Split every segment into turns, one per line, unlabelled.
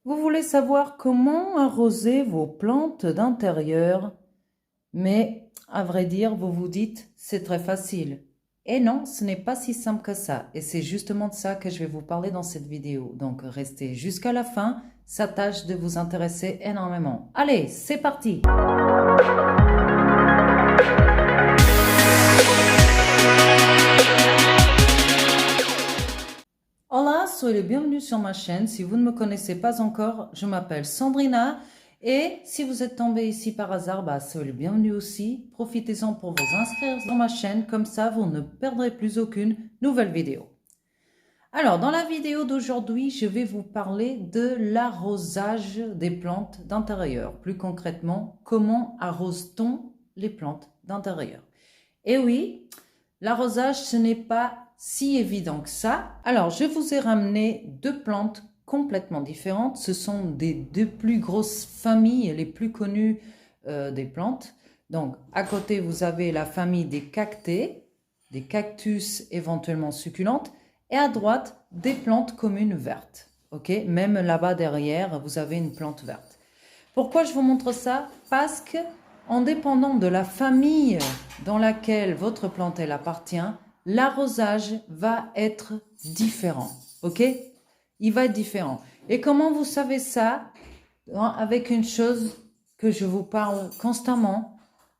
Vous voulez savoir comment arroser vos plantes d'intérieur, mais à vrai dire, vous vous dites, c'est très facile. Et non, ce n'est pas si simple que ça. Et c'est justement de ça que je vais vous parler dans cette vidéo. Donc restez jusqu'à la fin, ça tâche de vous intéresser énormément. Allez, c'est parti! Hola, soyez le bienvenu sur ma chaîne. Si vous ne me connaissez pas encore, je m'appelle Sandrina. Et si vous êtes tombé ici par hasard, soyez le bienvenu aussi. Profitez-en pour vous inscrire sur ma chaîne, comme ça vous ne perdrez plus aucune nouvelle vidéo. Alors, dans la vidéo d'aujourd'hui, je vais vous parler de l'arrosage des plantes d'intérieur. Plus concrètement, comment arrose-t-on les plantes d'intérieur? Et oui, l'arrosage, ce n'est pas si évident que ça. Alors, je vous ai ramené deux plantes complètement différentes. Ce sont des deux plus grosses familles, les plus connues des plantes. Donc, à côté, vous avez la famille des cactées, des cactus éventuellement succulentes, et à droite, des plantes communes vertes. Ok, même là-bas derrière, vous avez une plante verte. Pourquoi je vous montre ça? Parce que, en dépendant de la famille dans laquelle votre plante elle appartient, l'arrosage va être différent. Ok? Il va être différent. Et comment vous savez ça? Avec une chose que je vous parle constamment,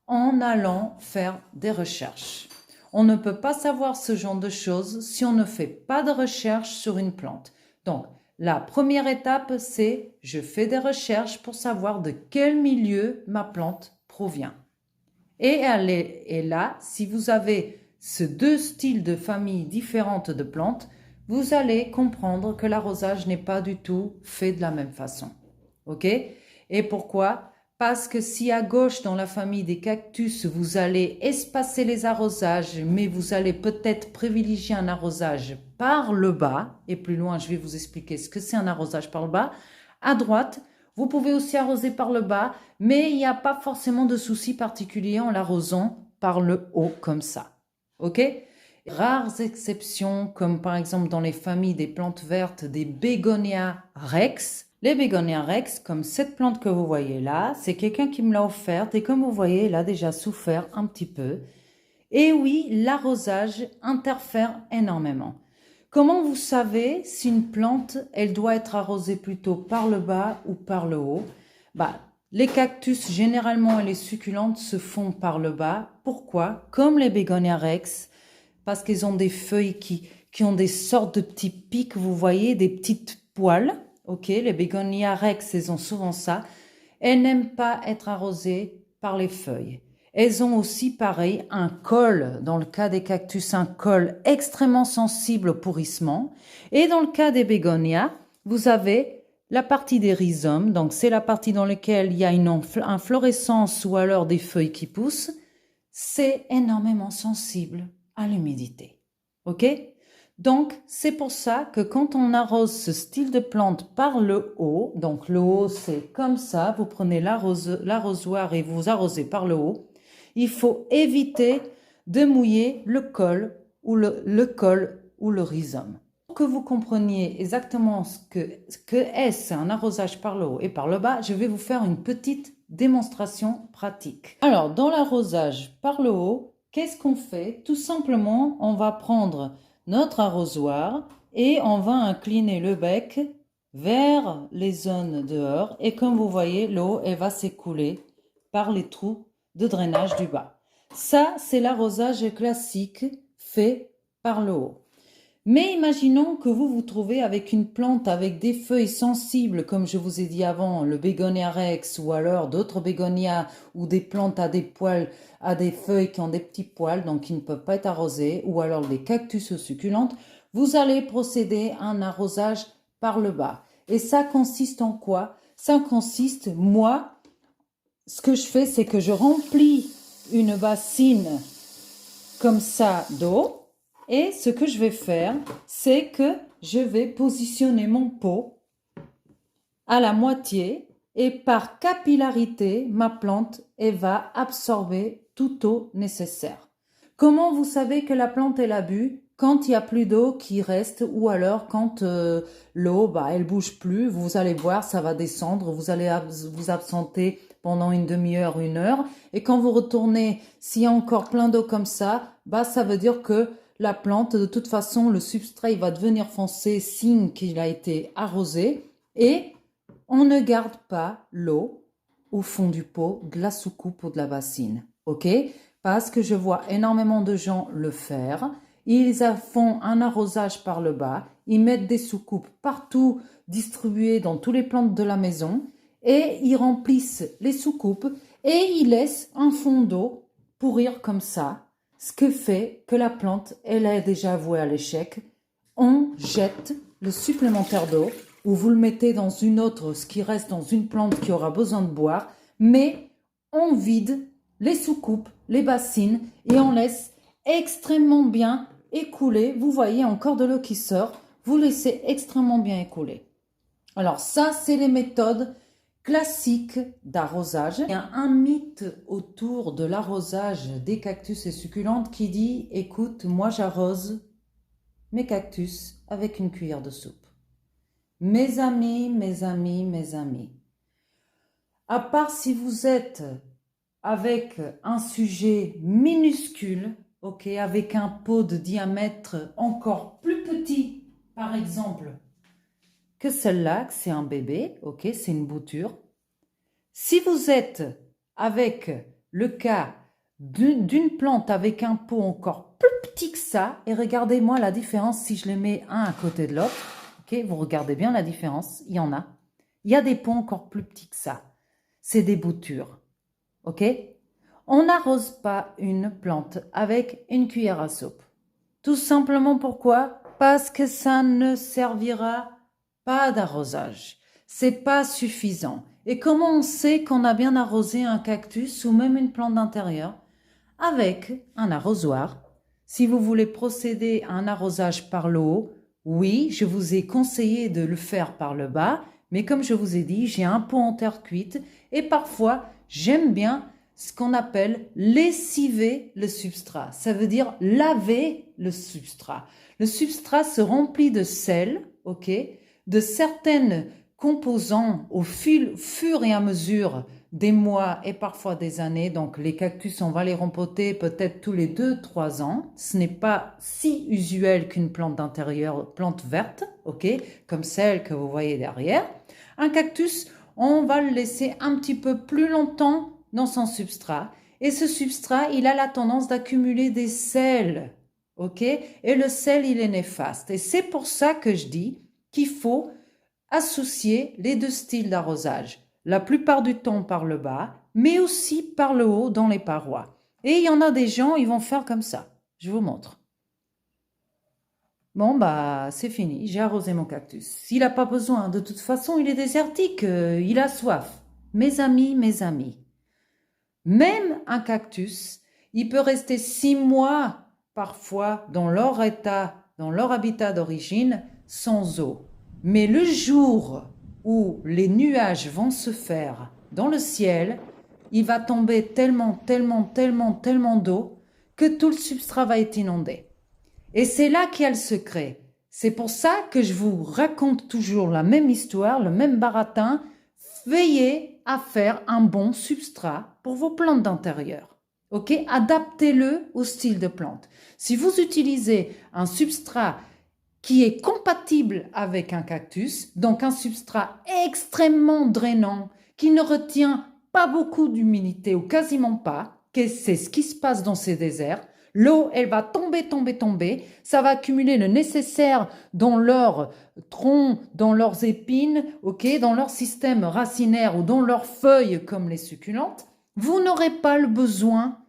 en allant faire des recherches. On ne peut pas savoir ce genre de choses si on ne fait pas de recherche sur une plante. Donc, la première étape, c'est je fais des recherches pour savoir de quel milieu ma plante provient. Et là, si vous avez ces deux styles de familles différentes de plantes, vous allez comprendre que l'arrosage n'est pas du tout fait de la même façon. Ok? Et pourquoi? Parce que si à gauche, dans la famille des cactus, vous allez espacer les arrosages, mais vous allez peut-être privilégier un arrosage par le bas, et plus loin, je vais vous expliquer ce que c'est un arrosage par le bas. À droite, vous pouvez aussi arroser par le bas, mais il n'y a pas forcément de souci particulier en l'arrosant par le haut comme ça. Ok? Rares exceptions, comme par exemple dans les familles des plantes vertes, des Begonia rex. Les Begonia rex, comme cette plante que vous voyez là, c'est quelqu'un qui me l'a offerte et comme vous voyez, elle a déjà souffert un petit peu. Et oui, l'arrosage interfère énormément. Comment vous savez si une plante, elle doit être arrosée plutôt par le bas ou par le haut? Les cactus, généralement, et les succulentes se font par le bas. Pourquoi? Comme les Begonia rex, parce qu'ils ont des feuilles qui ont des sortes de petits pics, vous voyez, des petites poils. Ok, les Begonia rex, elles ont souvent ça. Elles n'aiment pas être arrosées par les feuilles. Elles ont aussi, pareil, un col, dans le cas des cactus, un col extrêmement sensible au pourrissement. Et dans le cas des bégonias, vous avez la partie des rhizomes, donc c'est la partie dans laquelle il y a une inflorescence ou alors des feuilles qui poussent. C'est énormément sensible à l'humidité. Ok? Donc, c'est pour ça que quand on arrose ce style de plante par le haut, donc le haut c'est comme ça, vous prenez l'arrosoir et vous arrosez par le haut, il faut éviter de mouiller le col ou le col ou le rhizome. Pour que vous compreniez exactement ce que est un arrosage par le haut et par le bas, je vais vous faire une petite démonstration pratique. Alors, dans l'arrosage par le haut, qu'est-ce qu'on fait? Tout simplement, on va prendre notre arrosoir et on va incliner le bec vers les zones dehors et comme vous voyez, l'eau elle va s'écouler par les trous de drainage du bas. Ça, c'est l'arrosage classique fait par le haut. Mais imaginons que vous vous trouvez avec une plante avec des feuilles sensibles, comme je vous ai dit avant, le bégonia rex ou alors d'autres bégonias ou des plantes à des poils, à des feuilles qui ont des petits poils, donc qui ne peuvent pas être arrosées, ou alors des cactus succulentes, vous allez procéder à un arrosage par le bas. Et ça consiste en quoi? Ça consiste, moi, ce que je fais, c'est que je remplis une bassine comme ça d'eau. Et ce que je vais faire, c'est que je vais positionner mon pot à la moitié et par capillarité, ma plante elle va absorber toute eau nécessaire. Comment vous savez que la plante elle a bu? quand il n'y a plus d'eau qui reste ou alors quand l'eau, elle bouge plus, vous allez voir, ça va descendre, vous allez vous absenter pendant une demi-heure, 1 heure. Et quand vous retournez, s'il y a encore plein d'eau comme ça veut dire que la plante, de toute façon, le substrat, il va devenir foncé, signe qu'il a été arrosé. Et on ne garde pas l'eau au fond du pot, de la soucoupe ou de la bassine. OK? Parce que je vois énormément de gens le faire. Ils font un arrosage par le bas. Ils mettent des soucoupes partout distribuées dans tous les plantes de la maison. Et ils remplissent les soucoupes et ils laissent un fond d'eau pourrir comme ça. Ce que fait que la plante, elle est déjà vouée à l'échec. On jette le supplémentaire d'eau ou vous le mettez dans une autre, ce qui reste dans une plante qui aura besoin de boire, mais on vide les soucoupes, les bassines et on laisse extrêmement bien écouler. Vous voyez encore de l'eau qui sort, vous laissez extrêmement bien écouler. Alors ça, c'est les méthodes classique d'arrosage. Il y a un mythe autour de l'arrosage des cactus et succulentes qui dit « Écoute, moi j'arrose mes cactus avec une cuillère de soupe. » Mes amis, mes amis, mes amis, à part si vous êtes avec un sujet minuscule, ok, avec un pot de diamètre encore plus petit, par exemple, que celle-là, que c'est un bébé, ok, c'est une bouture. Si vous êtes avec le cas d'une plante avec un pot encore plus petit que ça, et regardez-moi la différence si je les mets un à côté de l'autre, ok, vous regardez bien la différence, il y en a. Il y a des pots encore plus petits que ça, c'est des boutures, ok. On n'arrose pas une plante avec une cuillère à soupe. Tout simplement pourquoi? Parce que ça ne servira pas d'arrosage. C'est pas suffisant. Et comment on sait qu'on a bien arrosé un cactus ou même une plante d'intérieur? Avec un arrosoir. Si vous voulez procéder à un arrosage par le haut, oui, je vous ai conseillé de le faire par le bas, mais comme je vous ai dit, j'ai un pot en terre cuite et parfois, j'aime bien ce qu'on appelle lessiver le substrat. Ça veut dire laver le substrat. Le substrat se remplit de sel, ok, de certaines composants au fur et à mesure des mois et parfois des années. Donc les cactus, on va les rempoter peut-être tous les 2-3 ans. Ce n'est pas si usuel qu'une plante d'intérieur, plante verte, ok, comme celle que vous voyez derrière. Un cactus, on va le laisser un petit peu plus longtemps dans son substrat. Et ce substrat, il a la tendance d'accumuler des sels, ok? Et le sel, il est néfaste. Et c'est pour ça que je dis qu'il faut associer les deux styles d'arrosage. La plupart du temps par le bas, mais aussi par le haut dans les parois. Et il y en a des gens, ils vont faire comme ça. Je vous montre. Bon, c'est fini. J'ai arrosé mon cactus. S'il n'a pas besoin, de toute façon, il est désertique. Il a soif. Mes amis, même un cactus, il peut rester 6 mois parfois dans leur habitat d'origine, sans eau. Mais le jour où les nuages vont se faire dans le ciel, il va tomber tellement d'eau que tout le substrat va être inondé. Et c'est là qu'il y a le secret. C'est pour ça que je vous raconte toujours la même histoire, le même baratin. Veillez à faire un bon substrat pour vos plantes d'intérieur. Ok, adaptez-le au style de plante. Si vous utilisez un substrat qui est compatible avec un cactus, donc un substrat extrêmement drainant, qui ne retient pas beaucoup d'humidité ou quasiment pas, que c'est ce qui se passe dans ces déserts, l'eau, elle va tomber, ça va accumuler le nécessaire dans leur tronc, dans leurs épines, ok, dans leur système racinaire ou dans leurs feuilles comme les succulentes. Vous n'aurez pas le besoin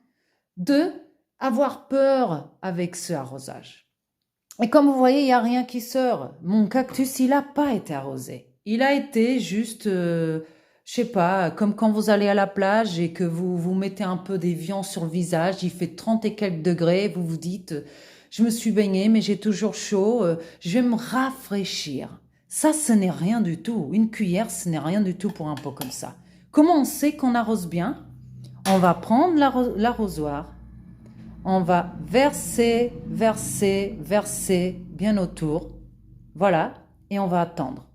de avoir peur avec ce arrosage. Et comme vous voyez, il n'y a rien qui sort. Mon cactus, il n'a pas été arrosé. Il a été juste, je sais pas, comme quand vous allez à la plage et que vous mettez un peu d'évian sur le visage, il fait 30 et quelques degrés, vous vous dites, je me suis baignée, mais j'ai toujours chaud, je vais me rafraîchir. Ça, ce n'est rien du tout. Une cuillère, ce n'est rien du tout pour un pot comme ça. Comment on sait qu'on arrose bien? On va prendre l'arrosoir, On va verser, verser, verser bien autour. Voilà, et on va attendre.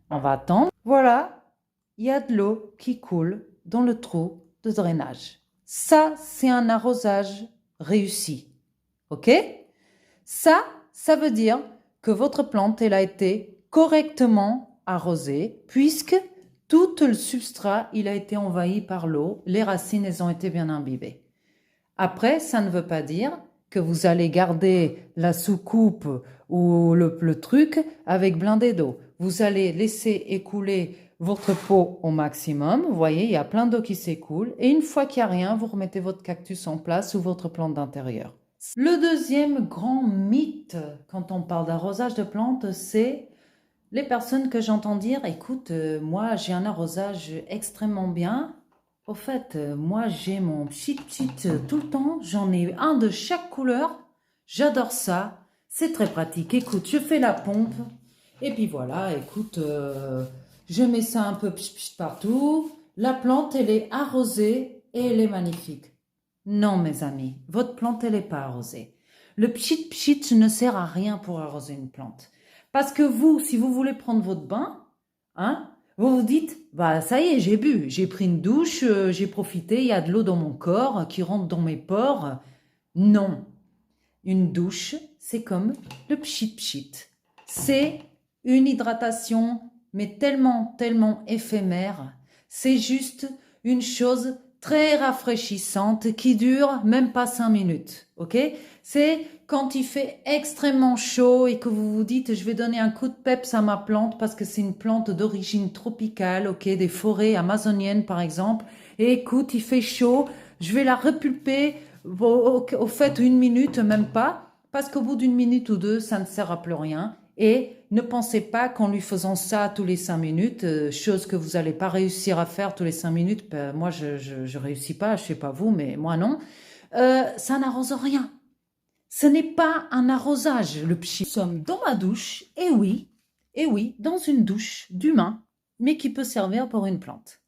On va attendre. Voilà, il y a de l'eau qui coule dans le trou de drainage. Ça, c'est un arrosage réussi. OK? Ça veut dire que votre plante, elle a été correctement arrosée puisque tout le substrat, il a été envahi par l'eau. Les racines, elles ont été bien imbibées. Après, ça ne veut pas dire que vous allez garder la soucoupe ou le truc avec blindé d'eau. Vous allez laisser écouler votre pot au maximum. Vous voyez, il y a plein d'eau qui s'écoule. Et une fois qu'il n'y a rien, vous remettez votre cactus en place ou votre plante d'intérieur. Le deuxième grand mythe quand on parle d'arrosage de plantes, c'est les personnes que j'entends dire, écoute, moi j'ai un arrosage extrêmement bien. Au fait, moi j'ai mon pchit tout le temps, j'en ai un de chaque couleur, j'adore ça, c'est très pratique. Écoute, je fais la pompe, et puis voilà, écoute, je mets ça un peu partout, la plante elle est arrosée et elle est magnifique. Non mes amis, votre plante elle n'est pas arrosée. Le pchit ne sert à rien pour arroser une plante. Parce que vous, si vous voulez prendre votre bain, hein, vous vous dites, bah ça y est, j'ai bu, j'ai pris une douche, j'ai profité, il y a de l'eau dans mon corps qui rentre dans mes pores. Non, une douche, c'est comme le pchit. C'est une hydratation, mais tellement, tellement éphémère. C'est juste une chose très rafraîchissante qui dure même pas 5 minutes, ok? C'est quand il fait extrêmement chaud et que vous vous dites je vais donner un coup de peps à ma plante parce que c'est une plante d'origine tropicale, ok, des forêts amazoniennes par exemple, et écoute, il fait chaud, je vais la repulper au fait 1 minute, même pas, parce qu'au bout d'1 minute ou deux, ça ne sert à plus rien. Et ne pensez pas qu'en lui faisant ça tous les 5 minutes, chose que vous n'allez pas réussir à faire tous les 5 minutes, ben, moi je réussis pas, je sais pas vous, mais moi non, ça n'arrose rien. Ce n'est pas un arrosage, le pchit. Nous sommes dans ma douche, et oui, dans une douche d'humain, mais qui peut servir pour une plante.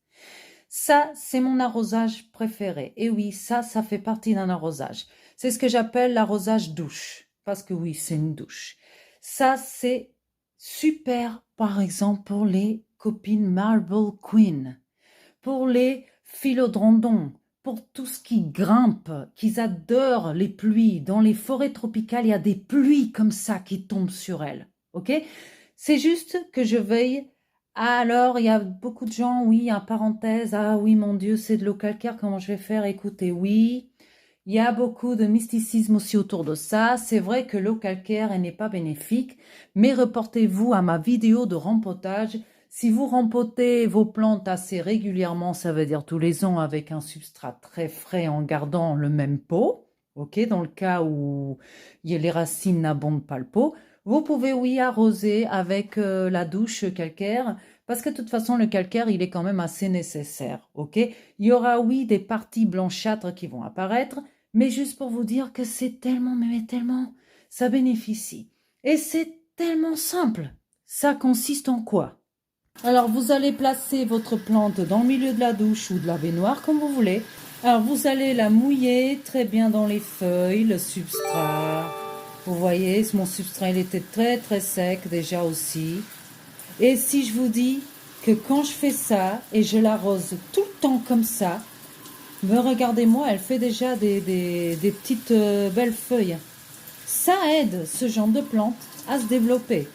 Ça, c'est mon arrosage préféré. Et oui, ça fait partie d'un arrosage. C'est ce que j'appelle l'arrosage douche, parce que oui, c'est une douche. Ça, c'est super, par exemple, pour les copines Marble Queen, pour les philodendrons, pour tout ce qui grimpe, qu'ils adorent les pluies. Dans les forêts tropicales, il y a des pluies comme ça qui tombent sur elles. Ok? C'est juste que je veille. Alors, il y a beaucoup de gens, oui, en parenthèse, ah oui, mon Dieu, c'est de l'eau calcaire, comment je vais faire? Écoutez, oui, il y a beaucoup de mysticisme aussi autour de ça. C'est vrai que l'eau calcaire elle n'est pas bénéfique, mais reportez-vous à ma vidéo de rempotage. Si vous rempotez vos plantes assez régulièrement, ça veut dire tous les ans avec un substrat très frais en gardant le même pot, ok, dans le cas où les racines n'abondent pas le pot, vous pouvez, oui, arroser avec la douche calcaire, parce que de toute façon, le calcaire, il est quand même assez nécessaire, ok? Il y aura, oui, des parties blanchâtres qui vont apparaître, mais juste pour vous dire que c'est tellement, mais tellement, ça bénéficie. Et c'est tellement simple. Ça consiste en quoi? Alors, vous allez placer votre plante dans le milieu de la douche ou de la baignoire, comme vous voulez. Alors, vous allez la mouiller très bien dans les feuilles, le substrat. Vous voyez, mon substrat, il était très, très sec déjà aussi. Et si je vous dis que quand je fais ça et je l'arrose tout le temps comme ça, me regardez-moi, elle fait déjà des petites belles feuilles. Ça aide ce genre de plante à se développer.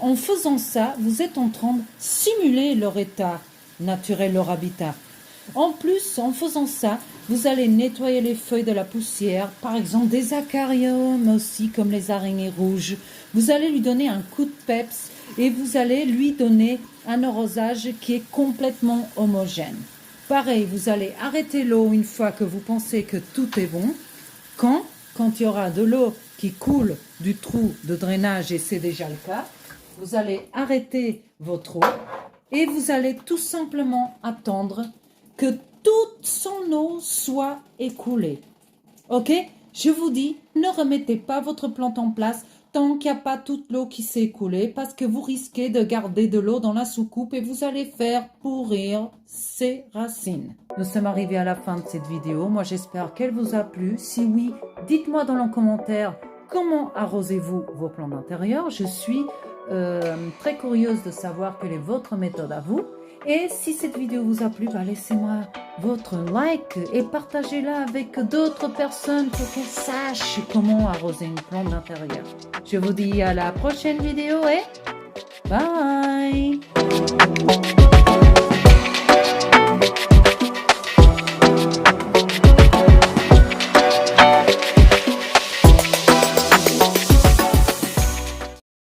En faisant ça, vous êtes en train de simuler leur état naturel, leur habitat. En plus, en faisant ça, vous allez nettoyer les feuilles de la poussière, par exemple des acariums aussi, comme les araignées rouges. Vous allez lui donner un coup de peps et vous allez lui donner un arrosage qui est complètement homogène. Pareil, vous allez arrêter l'eau une fois que vous pensez que tout est bon. Quand il y aura de l'eau qui coule du trou de drainage, et c'est déjà le cas, vous allez arrêter votre eau et vous allez tout simplement attendre que toute son eau soit écoulée. Ok? Je vous dis, ne remettez pas votre plante en place tant qu'il n'y a pas toute l'eau qui s'est écoulée parce que vous risquez de garder de l'eau dans la soucoupe et vous allez faire pourrir ces racines. Nous sommes arrivés à la fin de cette vidéo. Moi, j'espère qu'elle vous a plu. Si oui, dites-moi dans les commentaires comment arrosez-vous vos plantes d'intérieur. Je suis très curieuse de savoir quelle est votre méthode à vous. Et si cette vidéo vous a plu, laissez-moi votre like et partagez-la avec d'autres personnes pour qu'elles sachent comment arroser une plante d'intérieur. Je vous dis à la prochaine vidéo et bye!